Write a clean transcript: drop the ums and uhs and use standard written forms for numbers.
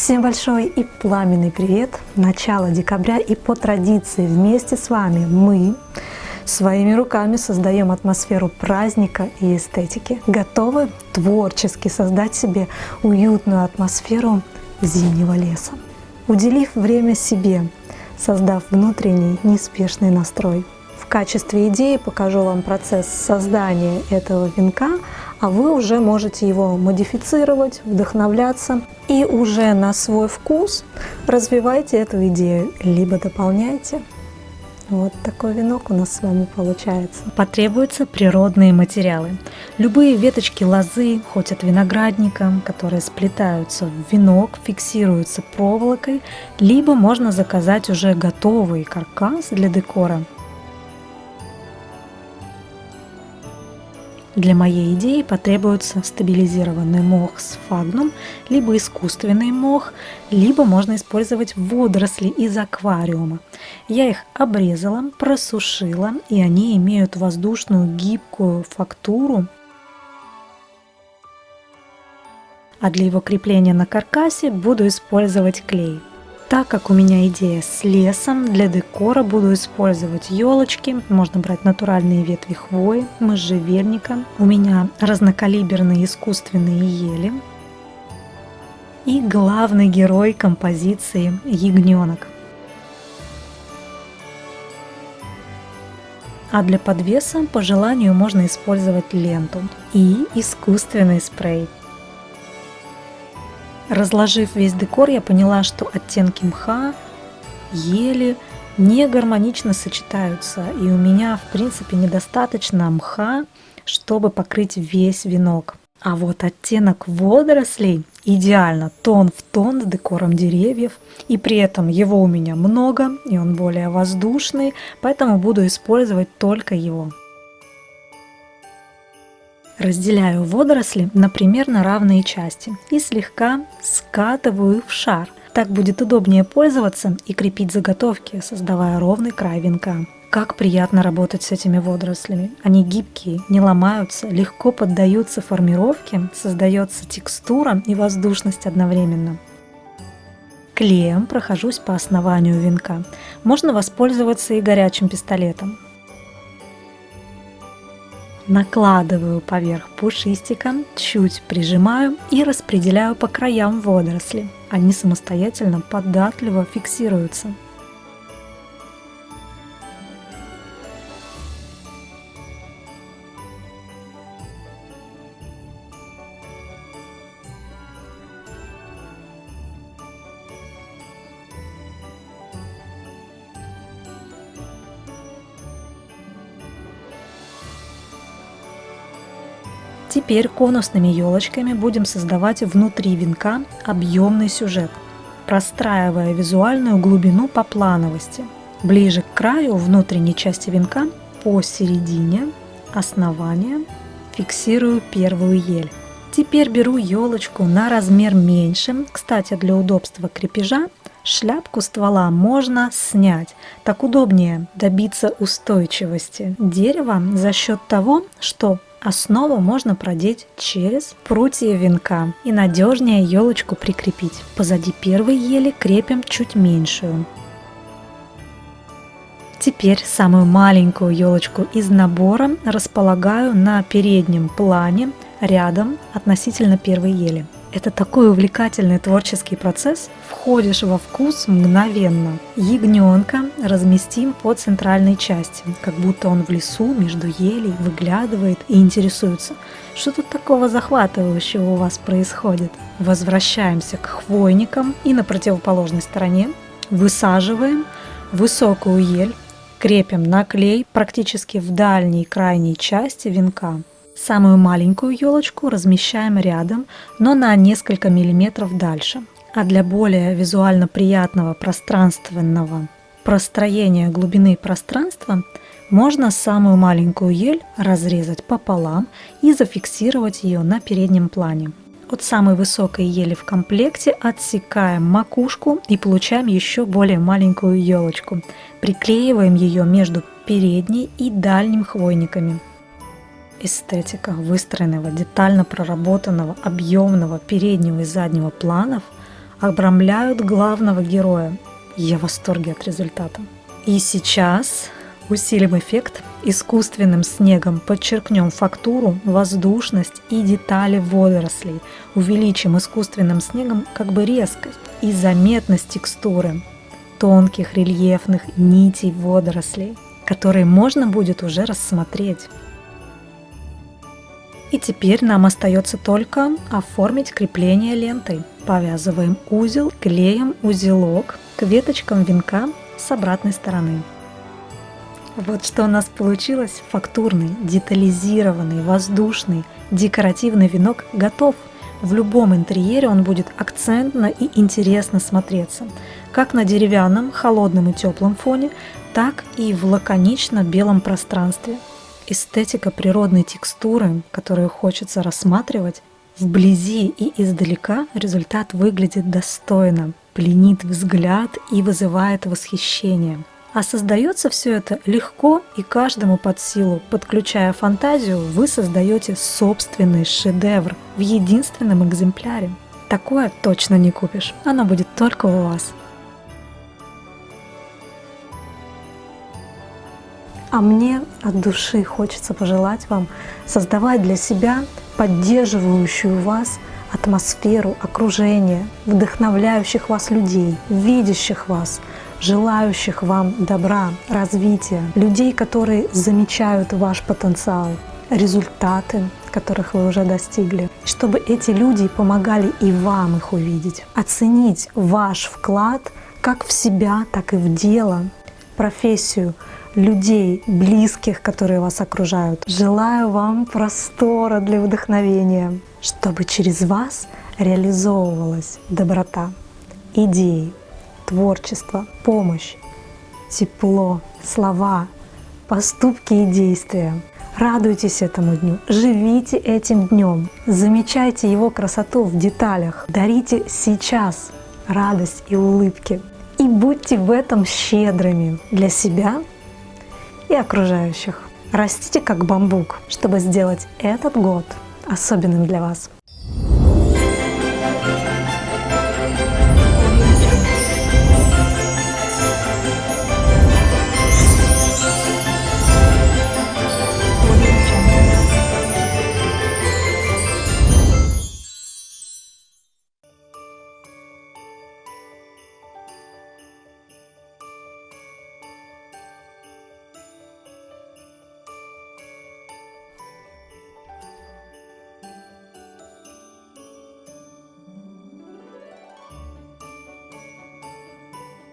Всем большой и пламенный привет! Начало декабря, и по традиции вместе с вами мы своими руками создаем атмосферу праздника и эстетики. Готовы творчески создать себе уютную атмосферу зимнего леса. Уделив время себе, создав внутренний неспешный настрой. В качестве идеи покажу вам процесс создания этого венка, а вы уже можете его модифицировать, вдохновляться и уже на свой вкус развивайте эту идею, либо дополняйте. Вот такой венок у нас с вами получается. Потребуются природные материалы. Любые веточки лозы, хоть от виноградника, которые сплетаются в венок, фиксируются проволокой, либо можно заказать уже готовый каркас для декора. Для моей идеи потребуется стабилизированный мох сфагнум, либо искусственный мох, либо можно использовать водоросли из аквариума. Я их обрезала, просушила, и они имеют воздушную гибкую фактуру. А для его крепления на каркасе буду использовать клей. Так как у меня идея с лесом, для декора буду использовать елочки, можно брать натуральные ветви хвои, можжевельника. У меня разнокалиберные искусственные ели. И главный герой композиции – ягненок. А для подвеса по желанию можно использовать ленту и искусственный спрей. Разложив весь декор, я поняла, что оттенки мха, ели не гармонично сочетаются, и у меня в принципе недостаточно мха, чтобы покрыть весь венок. А вот оттенок водорослей идеально тон в тон с декором деревьев, и при этом его у меня много, и он более воздушный, поэтому буду использовать только его. Разделяю водоросли на примерно равные части и слегка скатываю их в шар. Так будет удобнее пользоваться и крепить заготовки, создавая ровный край венка. Как приятно работать с этими водорослями. Они гибкие, не ломаются, легко поддаются формировке, создается текстура и воздушность одновременно. Клеем прохожусь по основанию венка. Можно воспользоваться и горячим пистолетом. Накладываю поверх пушистика, чуть прижимаю и распределяю по краям водоросли. Они самостоятельно податливо фиксируются. Теперь конусными елочками будем создавать внутри венка объемный сюжет, простраивая визуальную глубину по плановости. Ближе к краю внутренней части венка, посередине основания, фиксирую первую ель. Теперь беру елочку на размер меньше. Кстати, для удобства крепежа шляпку ствола можно снять. Так удобнее добиться устойчивости дерева за счет того, что основу можно продеть через прутья венка и надежнее елочку прикрепить. Позади первой ели крепим чуть меньшую. Теперь самую маленькую елочку из набора располагаю на переднем плане рядом относительно первой ели. Это такой увлекательный творческий процесс, входишь во вкус мгновенно. Ягненка разместим по центральной части, как будто он в лесу между елей выглядывает и интересуется, что тут такого захватывающего у вас происходит. Возвращаемся к хвойникам и на противоположной стороне высаживаем высокую ель, крепим на клей практически в дальней крайней части венка. Самую маленькую елочку размещаем рядом, но на несколько миллиметров дальше. А для более визуально приятного пространственного простроения глубины пространства можно самую маленькую ель разрезать пополам и зафиксировать ее на переднем плане. От самой высокой ели в комплекте отсекаем макушку и получаем еще более маленькую елочку. Приклеиваем ее между передней и дальним хвойниками. Эстетика выстроенного, детально проработанного, объемного переднего и заднего планов обрамляют главного героя. Я в восторге от результата. И сейчас усилим эффект искусственным снегом, подчеркнем фактуру, воздушность и детали водорослей. Увеличим искусственным снегом как бы резкость и заметность текстуры тонких рельефных нитей водорослей, которые можно будет уже рассмотреть. И теперь нам остается только оформить крепление лентой. Повязываем узел, клеим узелок к веточкам венка с обратной стороны. Вот что у нас получилось. Фактурный, детализированный, воздушный, декоративный венок готов. В любом интерьере он будет акцентно и интересно смотреться, как на деревянном, холодном и теплом фоне, так и в лаконично белом пространстве. Эстетика природной текстуры, которую хочется рассматривать, вблизи и издалека результат выглядит достойно, пленит взгляд и вызывает восхищение. А создается все это легко и каждому под силу. Подключая фантазию, вы создаете собственный шедевр в единственном экземпляре. Такое точно не купишь, оно будет только у вас. А мне от души хочется пожелать вам создавать для себя поддерживающую вас атмосферу окружения, вдохновляющих вас людей, видящих вас, желающих вам добра, развития, людей, которые замечают ваш потенциал, результаты, которых вы уже достигли, чтобы эти люди помогали и вам их увидеть, оценить ваш вклад как в себя, так и в дело, профессию, людей, близких, которые вас окружают. Желаю вам простора для вдохновения, чтобы через вас реализовывалась доброта, идеи, творчество, помощь, тепло, слова, поступки и действия. Радуйтесь этому дню, живите этим днем, замечайте его красоту в деталях, дарите сейчас радость и улыбки. И будьте в этом щедрыми для себя и окружающих. Растите как бамбук, чтобы сделать этот год особенным для вас.